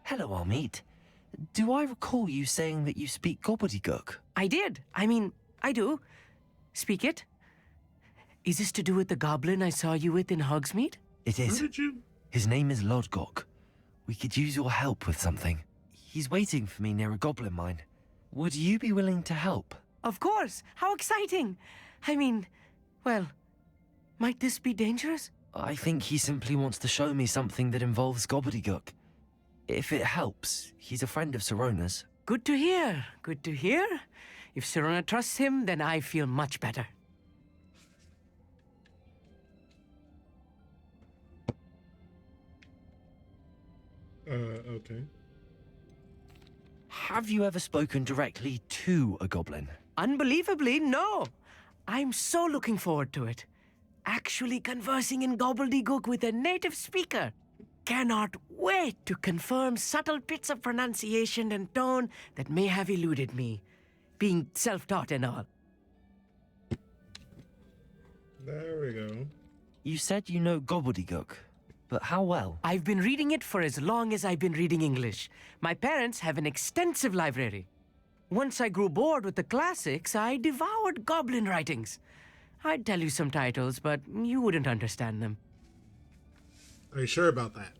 Hello, Amit. Do I recall you saying that you speak gobbledygook? I did. I do. Speak it. Is this to do with the goblin I saw you with in Hogsmeade? It is. Who did you? His name is Lodgok. We could use your help with something. He's waiting for me near a goblin mine. Would you be willing to help? Of course. How exciting. Well, might this be dangerous? I think he simply wants to show me something that involves gobbledygook. If it helps, he's a friend of Sirona's. Good to hear. Good to hear. If Sirona trusts him, then I feel much better. Okay. Have you ever spoken directly to a goblin? Unbelievably, no. I'm so looking forward to it. Actually conversing in gobbledygook with a native speaker. Cannot wait to confirm subtle bits of pronunciation and tone that may have eluded me, being self-taught and all. There we go. You said you know gobbledygook, but how well? I've been reading it for as long as I've been reading English. My parents have an extensive library. Once I grew bored with the classics, I devoured goblin writings. I'd tell you some titles, but you wouldn't understand them. Are you sure about that?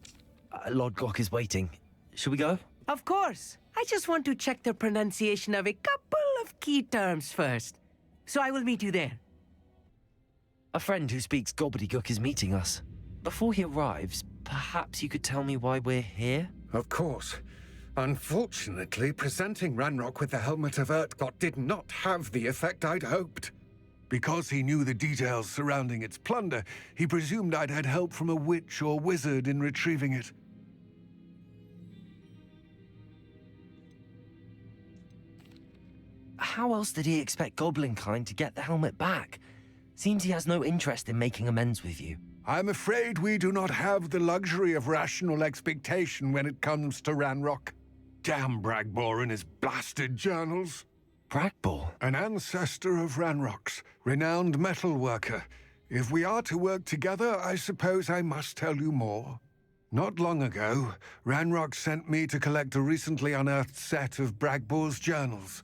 Lodgok is waiting. Shall we go? Of course. I just want to check the pronunciation of a couple of key terms first. So I will meet you there. A friend who speaks gobbledygook is meeting us. Before he arrives, perhaps you could tell me why we're here? Of course. Unfortunately, presenting Ranrock with the Helmet of Urtkot did not have the effect I'd hoped. Because he knew the details surrounding its plunder, he presumed I'd had help from a witch or wizard in retrieving it. How else did he expect Goblinkind to get the helmet back? Seems he has no interest in making amends with you. I'm afraid we do not have the luxury of rational expectation when it comes to Ranrock. Damn Bragbor and his blasted journals. Bragbor? An ancestor of Ranrock's, renowned metal worker. If we are to work together, I suppose I must tell you more. Not long ago, Ranrock sent me to collect a recently unearthed set of Bragbor's journals.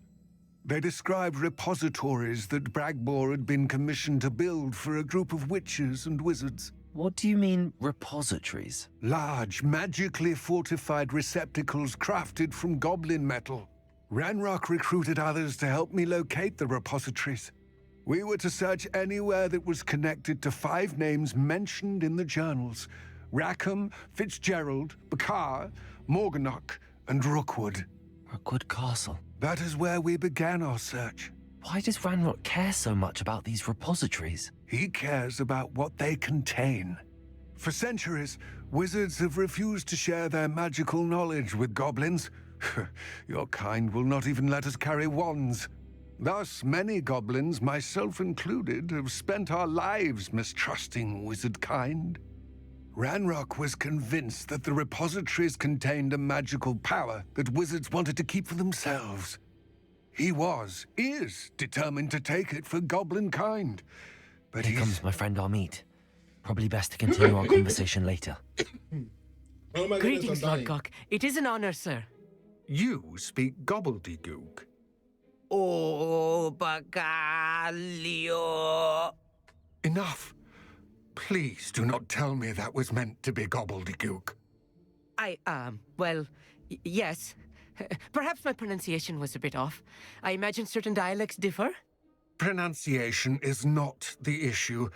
They described repositories that Bragbor had been commissioned to build for a group of witches and wizards. What do you mean, repositories? Large, magically fortified receptacles crafted from goblin metal. Ranrock recruited others to help me locate the repositories. We were to search anywhere that was connected to 5 names mentioned in the journals: Rackham, Fitzgerald, Bakar, Morganach, and Rookwood. Rookwood Castle. That is where we began our search. Why does Ranrock care so much about these repositories? He cares about what they contain. For centuries, wizards have refused to share their magical knowledge with goblins. Your kind will not even let us carry wands. Thus, many goblins, myself included, have spent our lives mistrusting wizard kind. Ranrock was convinced that the repositories contained a magical power that wizards wanted to keep for themselves. He is determined to take it for goblin kind. But Here comes my friend Amit. Probably best to continue our conversation later. Oh my Greetings, goodness, I'm dying. Lodgok. It is an honor, sir. You speak gobbledygook. Oh, Bagalio. Enough. Please do not tell me that was meant to be gobbledygook. Yes. Perhaps my pronunciation was a bit off. I imagine certain dialects differ. Pronunciation is not the issue.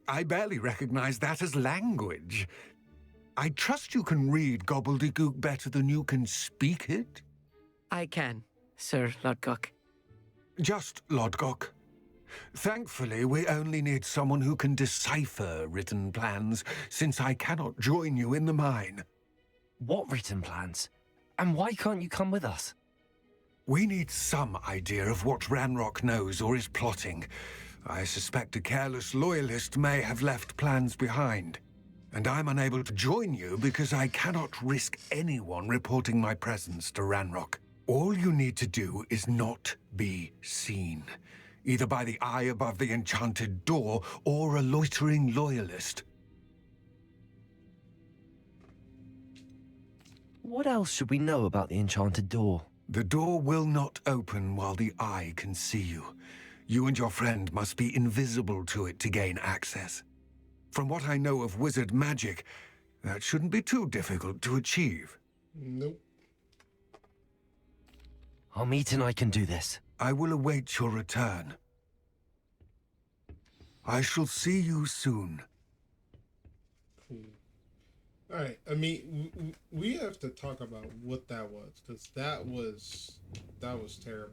I barely recognize that as language. I trust you can read gobbledygook better than you can speak it? I can, Sir Lodgok. Just Lodgok. Thankfully, we only need someone who can decipher written plans, since I cannot join you in the mine. What written plans? And why can't you come with us? We need some idea of what Ranrock knows or is plotting. I suspect a careless loyalist may have left plans behind. And I'm unable to join you because I cannot risk anyone reporting my presence to Ranrock. All you need to do is not be seen, either by the eye above the enchanted door or a loitering loyalist. What else should we know about the enchanted door? The door will not open while the eye can see you. You and your friend must be invisible to it to gain access. From what I know of wizard magic, that shouldn't be too difficult to achieve. Nope. Amit and I can do this. I will await your return. I shall see you soon. Cool. All right, I mean, we have to talk about what that was, because that was terrible.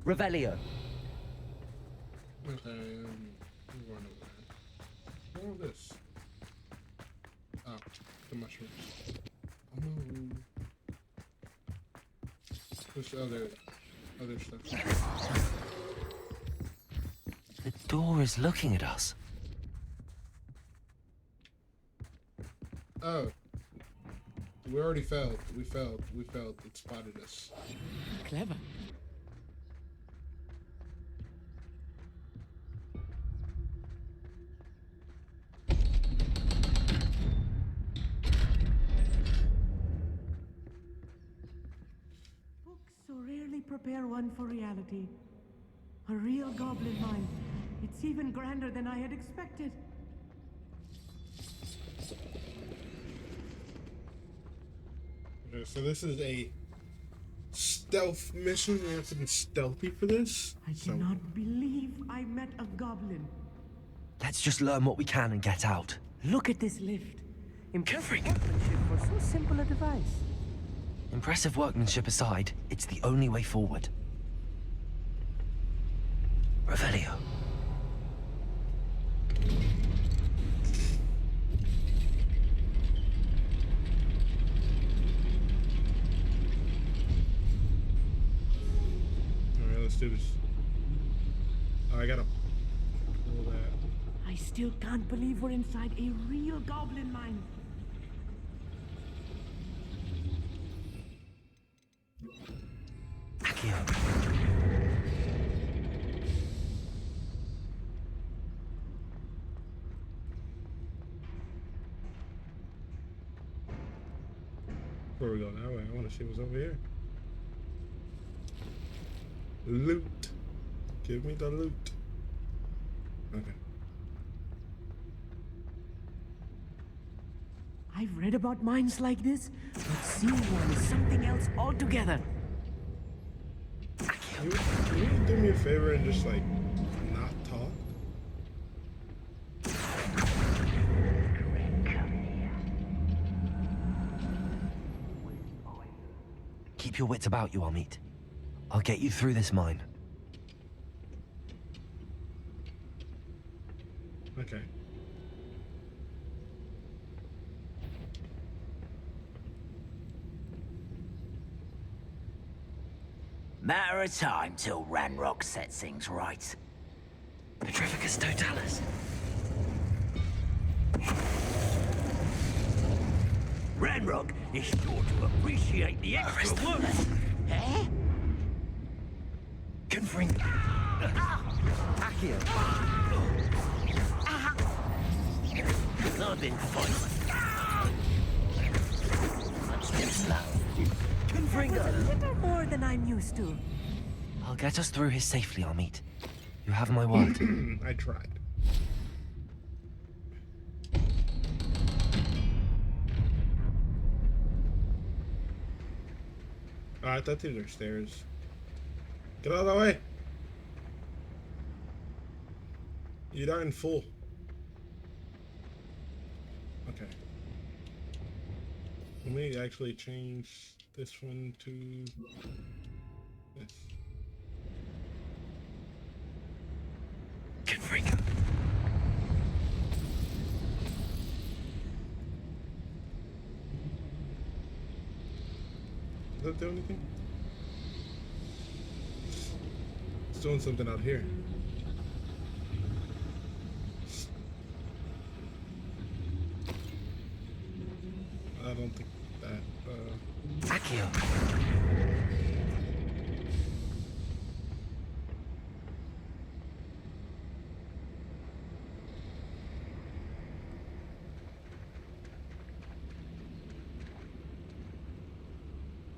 Revelio. Okay, I'm going over there. What is this? Oh, the mushrooms. Oh no. There's other stuff. The door is looking at us. Oh. We already failed. We failed. It spotted us. Clever. Books so rarely prepare one for reality. A real goblin mind. It's even grander than I had expected. Okay, so this is a stealth mission. We have to be stealthy for this. I cannot believe I met a goblin. Let's just learn what we can and get out. Look at this lift. Impressive Freak. workmanship for so simple a device. Impressive workmanship aside, it's the only way forward. Revelio. Alright, let's do this. Oh, I gotta pull that. I still can't believe we're inside a real goblin mine. Accio. Before we go that way, I want to see what's over here. Loot. Give me the loot. Okay. I've read about mines like this, But seeing one is something else altogether. Can you do me a favor and just like not talk? Keep your wits about you, Amit. I'll get you through this mine. Okay. Matter of time till Ranrock sets things right. Petrificus Totalis. Ranrock is sure to appreciate the extra work. Eh? Conferring. Accio. I've been fighting. Let's get slow. Conferring. a little more than I'm used to. I'll get us through here safely, Amit. You have my word. I tried. Oh, I thought these were stairs. Get out of the way! You're not in full. Okay. Let me actually change this one to this. Conferring. Does that do anything? It's doing something out here. I don't think that, Accio.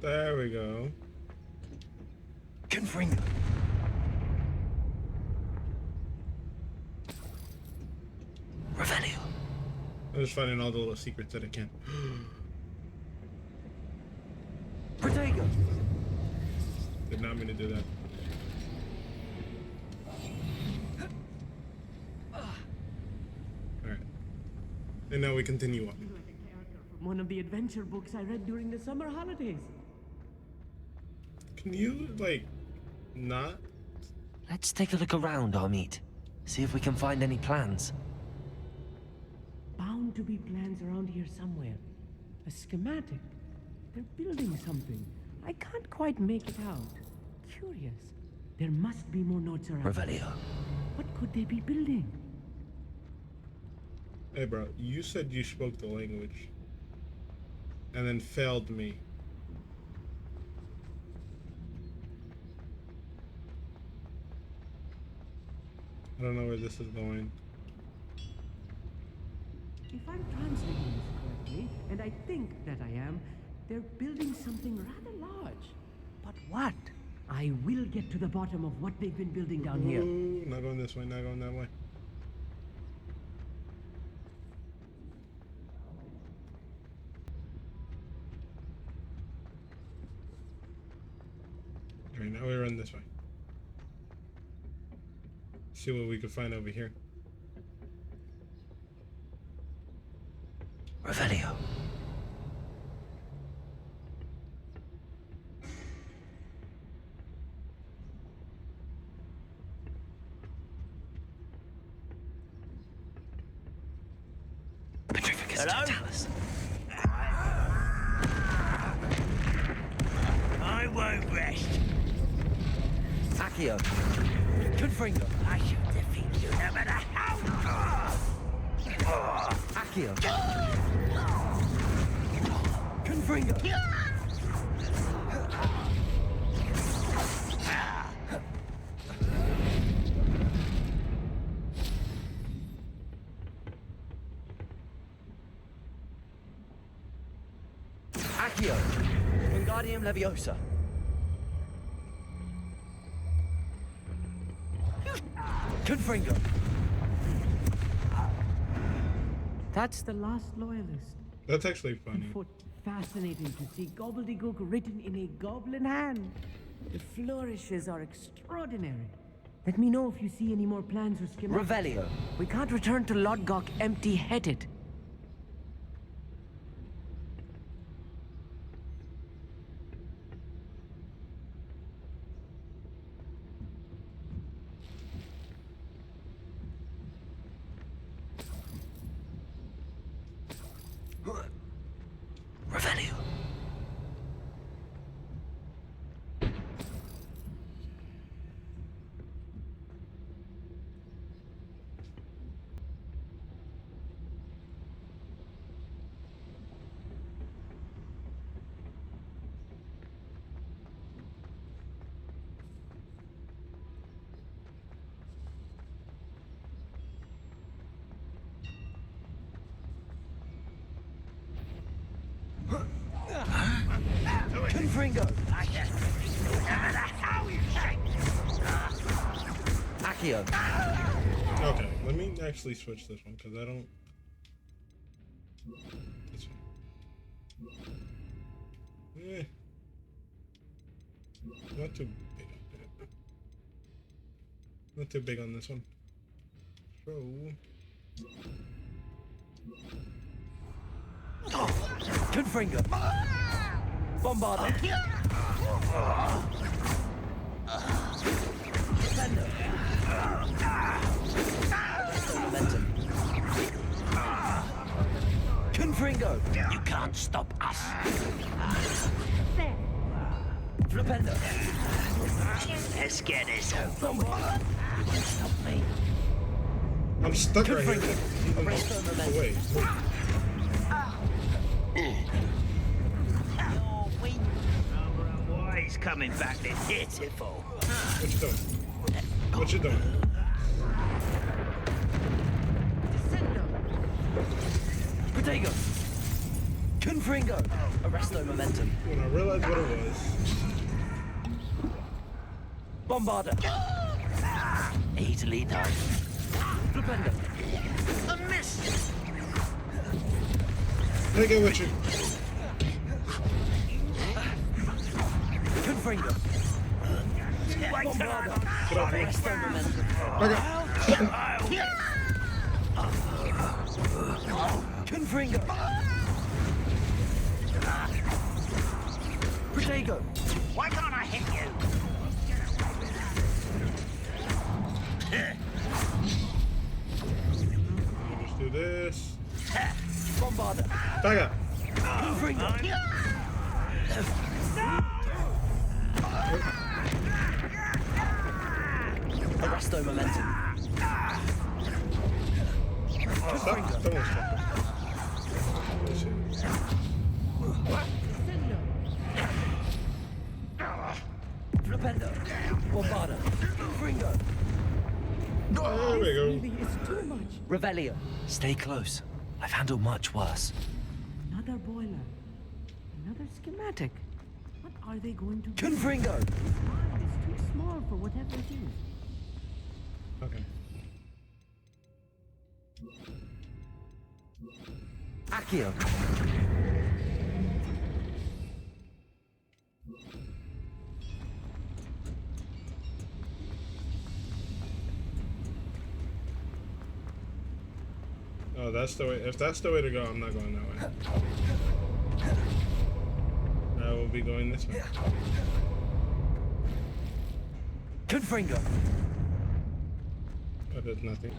There we go. Confringo. Revelio. I'm just finding all the little secrets that I can. Protego. Did not mean to do that. Alright. And now we continue on. From one of the adventure books I read during the summer holidays. Can you, like, not? Let's take a look around, Amit. See if we can find any plans. Bound to be plans around here somewhere. A schematic. They're building something. I can't quite make it out. Curious. There must be more notes around. Revelio. What could they be building? Hey, bro, you said you spoke the language. And then failed me. I don't know where this is going. If I'm translating this correctly, and I think that I am, they're building something rather large. But what? I will get to the bottom of what they've been building down here. Ooh, not going this way, not going that way. Alright, now we run this way. See what we can find over here. Revelio. Petrificus Hello? Totalis. I won't rest. Accio. Confringo. I shall defeat you no matter how. Accio. Confringo. Accio. Wingardium Leviosa. Confringo. That's the last loyalist. That's actually funny. Foot. Fascinating to see gobbledygook written in a goblin hand. The flourishes are extraordinary. Let me know if you see any more plans or schematics. Revelio. We can't return to Lodgok empty-headed. Revelio. Confringo. Accio. Okay, let me actually switch this one, because I don't... This one. Not too big on it. Not too big on this one. So... Confringo. Bombardo. Defender. Momentum. Confringo. You can't stop us. Flipendo. Let's get this over. Stop me. I'm stuck right here. Confringo. Erase the momentum. Wait. Your wind over and wise coming back to pitiful. What you doing? What you doing? Protego. Confringo! Arresto momentum. When I realized what it was. Bombarder! Easily done. Flipendo! A miss! Take it with you. Confringo! Bombarder! Arresto momentum. Okay. Confringo! Protego! Why can't I hit you? Let's do this. Bombarder! Back up. Confringo! Arresto momentum. Stop. Don't stop. Flipendo! Bombarder! Confringo! There we go. Really is too much. Revelio! Stay close. I've handled much worse. Another boiler. Another schematic. What are they going to do? Confringo! This mind is too small for whatever it is. Okay. Accio! Oh, that's the way. If that's the way to go, I'm not going that way. I will be going this way. Confringo! That is nothing.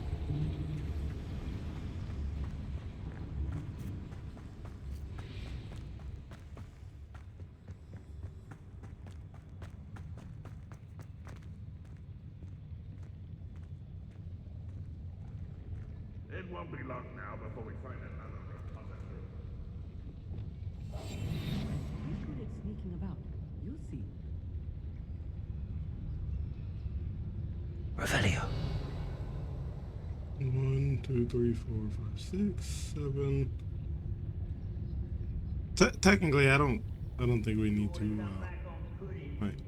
It won't be long now before we find another repository. He's good at sneaking about. You'll see. Revelio! 1, 2, 3, 4, 5, 6, 7. Technically, I don't think we need to. Wait.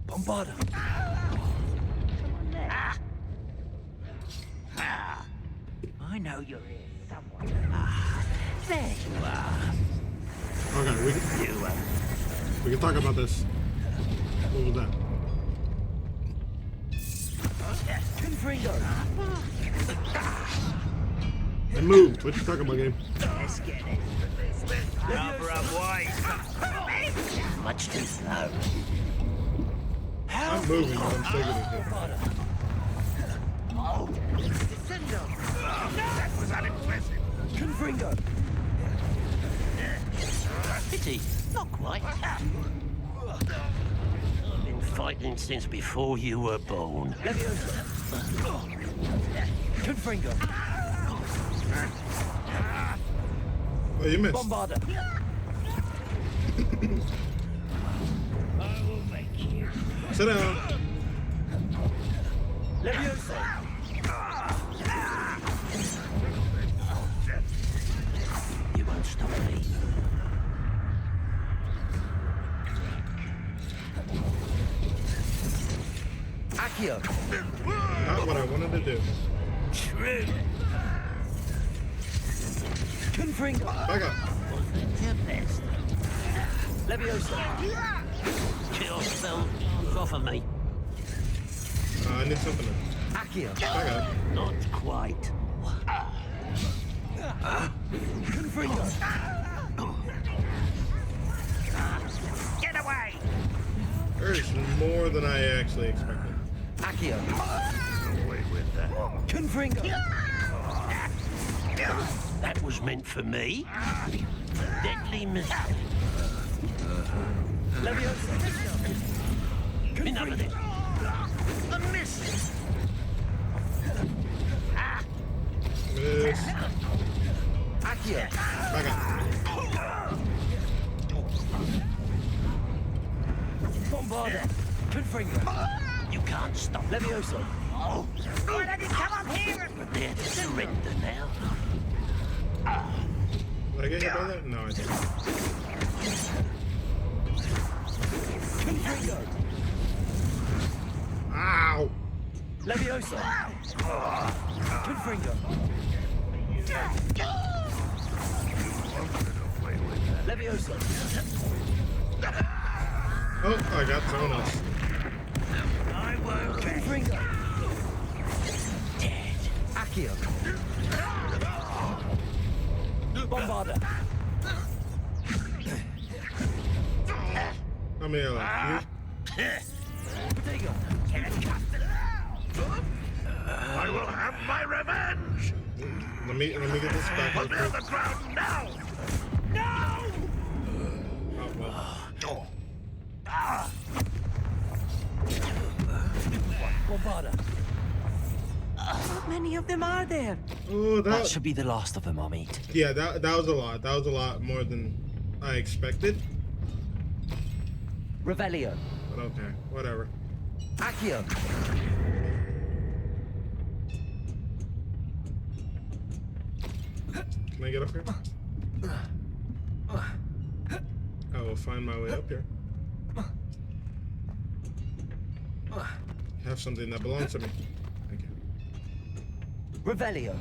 Bombarder! I know you're here somewhere. There you are. Okay, we can talk about this. What was that? Confringo! It moved. What you talking about, game? Let's get it. Rather unwise. Much too slow. I'm moving, but I'm taking it. That was unimpressive. Confringo! Pity, not quite. I've been fighting since before you were born. Leviosa! Confringo! Oh, you missed. Bombarder! I will make you. Sit down. Leviosa! You won't stop me. Accio! Not what I wanted to do. True. Confringo! Back up. Your best. Leviosa! Kill spell off of me. I need something else. Accio! Back up. Not quite. Confringo! Get away! There's more than I actually expected. Accio! Away with that. Confringo! That was meant for me. Deadly mistake. Leviosa! Enough of this. A miss. Miss. Accio! Back up. Bombarder! Confringo! You can't stop Levioso! Oh! Why don't you come up here? We're there to surrender now. Did I get hit by that? No, I didn't. Confringo! Ow! Levioso! Confringo! Levioso! Oh, I got Jonas. I won't. Confringo! Dead. Accio! Bombarder! How many are left? Potato! I will have my revenge! Let me get this back real Near quick. the ground now! No! Oh, well. Bombarder! How many of them are there? Oh, That that should be the last of them, Amit. yeah, that was a lot. That was a lot more than I expected. Revelio! But okay, whatever. Accio! Can I get up here? I will find my way up here. Have something that belongs to me. Thank you. Revelio!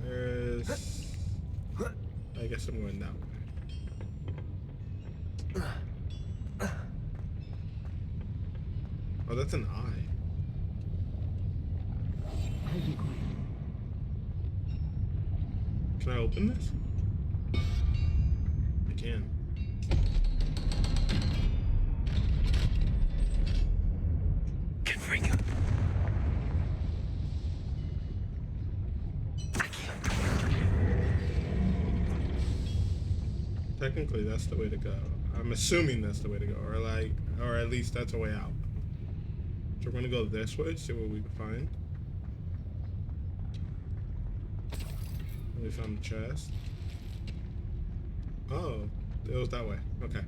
There's. I guess I'm going that way. Oh, that's an eye. I'll be quiet. Can I open this? I can. Confringo. Technically, that's the way to go. I'm assuming that's the way to go, or at least that's a way out. So we're gonna go this way, see what we can find. We found the chest. Oh, it was that way. Okay.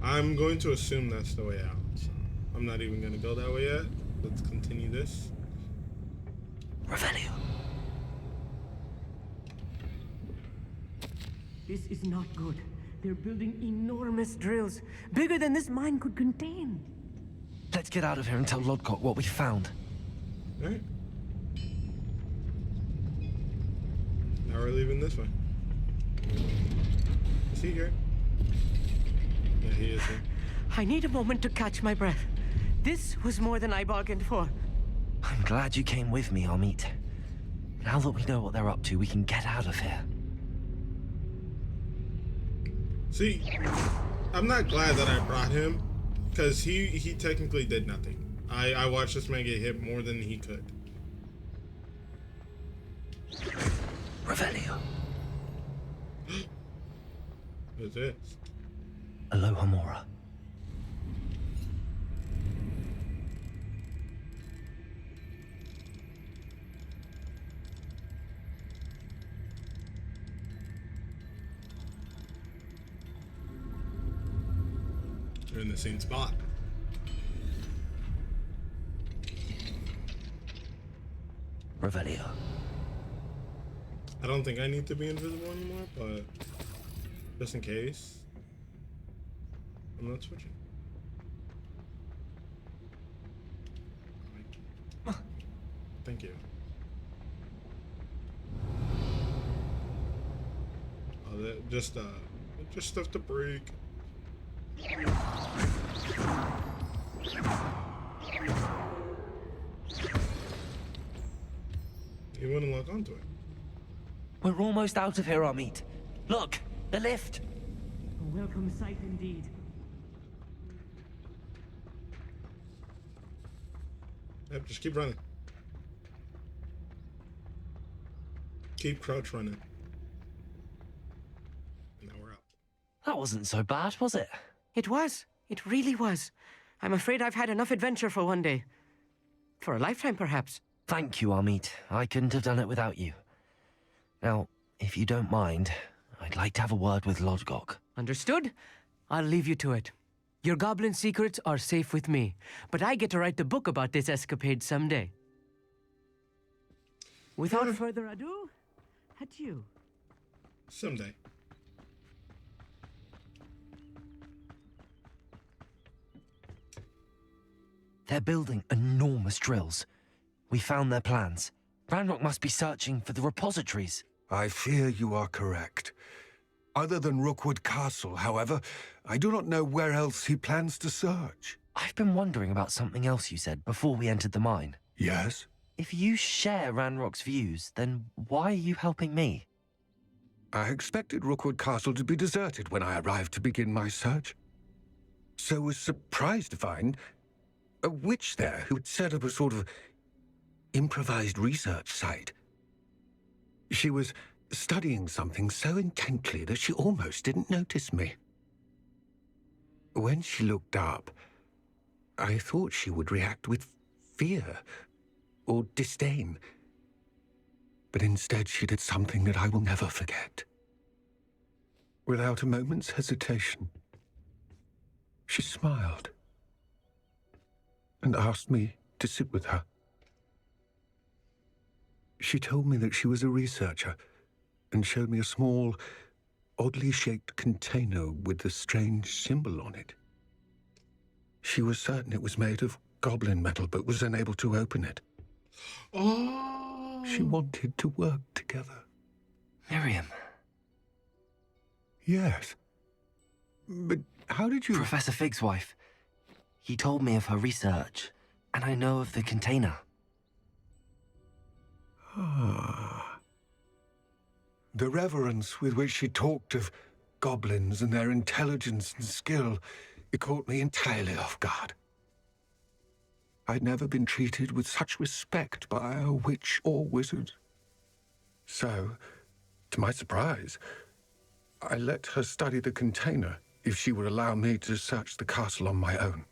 I'm going to assume that's the way out. So I'm not even gonna go that way yet. Let's continue this. Revelio. This is not good. They're building enormous drills, bigger than this mine could contain. Let's get out of here and tell Lodgok what we found. All right. Now we're leaving this way. Is he here? Yeah, he is here. I need a moment to catch my breath. This was more than I bargained for. I'm glad you came with me, Amit. Now that we know what they're up to, we can get out of here. See, I'm not glad that I brought him, because he technically did nothing. I watched this man get hit more than he could. Revelio. What is this? Aloha Mora. You're in the same spot. Revelio. I don't think I need to be invisible anymore, but just in case, I'm not switching. Thank you. Oh, that just stuff to break. He wouldn't lock onto it. We're almost out of here, Amit. Look, the lift. A welcome sight indeed. Yep, just keep running. Keep crouch running. And now we're up. That wasn't so bad, was it? It was. It really was. I'm afraid I've had enough adventure for one day. For a lifetime, perhaps. Thank you, Amit. I couldn't have done it without you. Now, if you don't mind, I'd like to have a word with Lodgok. Understood? I'll leave you to it. Your goblin secrets are safe with me, but I get to write the book about this escapade someday. Without further ado, adieu. Someday. They're building enormous drills. We found their plans. Ranrock must be searching for the repositories. I fear you are correct. Other than Rookwood Castle, however, I do not know where else he plans to search. I've been wondering about something else you said before we entered the mine. Yes? If you share Ranrock's views, then why are you helping me? I expected Rookwood Castle to be deserted when I arrived to begin my search. So was surprised to find a witch there who had set up a sort of improvised research site. She was studying something so intently that she almost didn't notice me. When she looked up, I thought she would react with fear or disdain. But instead she did something that I will never forget. Without a moment's hesitation, she smiled and asked me to sit with her. She told me that she was a researcher and showed me a small, oddly shaped container with a strange symbol on it. She was certain it was made of goblin metal, but was unable to open it. Oh. She wanted to work together. Miriam. Yes. But how did you... Professor Fig's wife. He told me of her research, and I know of the container. Ah. The reverence with which she talked of goblins and their intelligence and skill, it caught me entirely off guard. I'd never been treated with such respect by a witch or wizard. So, to my surprise, I let her study the container if she would allow me to search the castle on my own.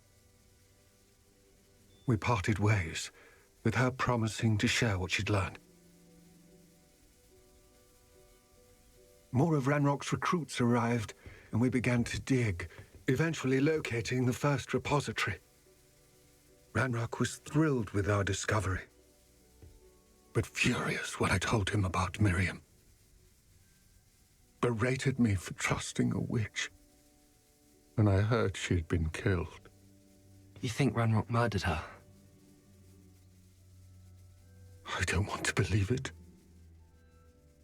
We parted ways, with her promising to share what she'd learned. More of Ranrock's recruits arrived, and we began to dig, eventually locating the first repository. Ranrock was thrilled with our discovery, but furious when I told him about Miriam. Berated me for trusting a witch, and I heard she had been killed. You think Ranrock murdered her? I don't want to believe it,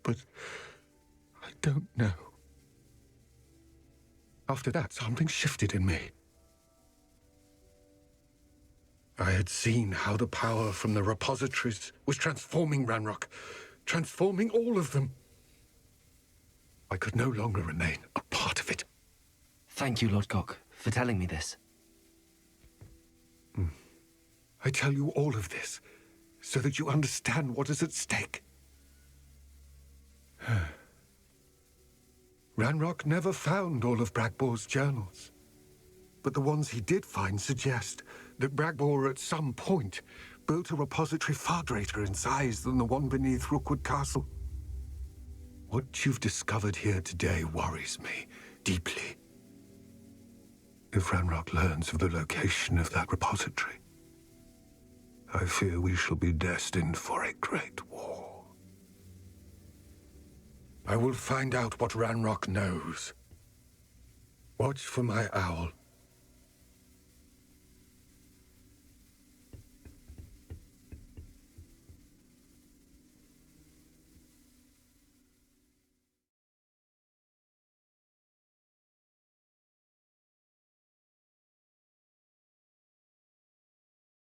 but I don't know. After that, something shifted in me. I had seen how the power from the repositories was transforming Ranrock, transforming all of them. I could no longer remain a part of it. Thank you, Lodgok, for telling me this. I tell you all of this so that you understand what is at stake. Ranrock never found all of Bragbor's journals, but the ones he did find suggest that Bragbor at some point built a repository far greater in size than the one beneath Rookwood Castle. What you've discovered here today worries me deeply. If Ranrock learns of the location of that repository, I fear we shall be destined for a great war. I will find out what Ranrock knows. Watch for my owl